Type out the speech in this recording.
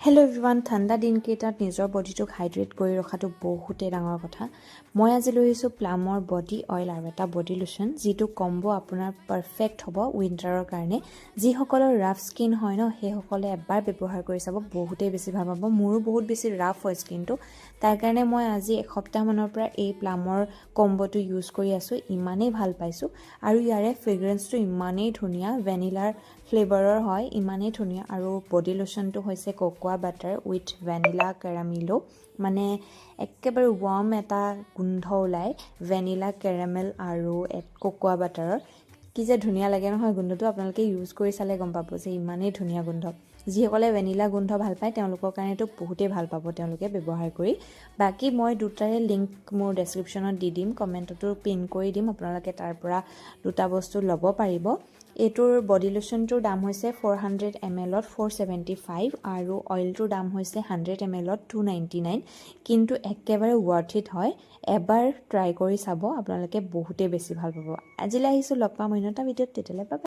Hello' everyone, ঠাণ্ডা দিনকেইটাত নিজৰ বডিটোক হাইড্ৰেট কৰি ৰখাটো বহুতেই ডাঙৰ কথা। মই আজি লৈ আহিছোঁ প্লামৰ বডি অইল আৰু এটা বডি লোচন, যিটো কম্বো আপোনাৰ পাৰফেক্ট হ'ব উইণ্টাৰৰ কাৰণে। যিসকলৰ ৰাফ স্কিন হয় ন, সেইসকলে এবাৰ ব্যৱহাৰ কৰি চাব, বহুতেই বেছি ভাল পাব। মোৰো বহুত বেছি ৰাফ হয় স্কিনটো, তাৰ কাৰণে মই আজি এসপ্তাহমানৰ পৰা এই প্লামৰ কম্বোটো ইউজ কৰি আছোঁ। ইমানেই ভাল পাইছোঁ আৰু ইয়াৰে ফ্ৰেগ্ৰেঞ্চটো ইমানেই ধুনীয়া, ভেনিলাৰ ফ্লেভাৰৰ হয়, ইমানেই ধুনীয়া। আৰু বডি লোচনটো হৈছে কোকোৱা বাটাৰ উইথ ভেনিলা কেৰামিলো, মানে একেবাৰে ৱাৰ্ম এটা গোন্ধ ওলায় ভেনিলা কেৰামেল আৰু কোকোৱা বাটাৰৰ। কি যে ধুনীয়া লাগে নহয় গোন্ধটো, আপোনালোকে ইউজ কৰি চালে গম পাব যে ইমানেই ধুনীয়া গোন্ধ। যিসকলে ভেনিলা গোন্ধ ভাল পায় তেওঁলোকৰ কাৰণেতো বহুতেই ভাল পাব তেওঁলোকে ব্যৱহাৰ কৰি। বাকী মই দুটাৰে লিংক মোৰ ডেছক্ৰিপশ্যনত দি দিম, কমেণ্টতো পিন কৰি দিম, আপোনালোকে তাৰ পৰা দুটা বস্তু ল'ব পাৰিব। এইটোৰ বডি লোচনটোৰ দাম হৈছে 400 ml ত 475 আৰু অইলটোৰ দাম হৈছে 100 ml ত 299, কিন্তু একেবাৰে ৱৰ্থ ইট হয়। এবাৰ ট্ৰাই কৰি চাব, আপোনালোকে বহুতেই বেছি ভাল পাব। আজিলৈ আহিছোঁ, লগ পাম অন্য এটা ভিডিঅ'ত, তেতিয়ালৈ পাব।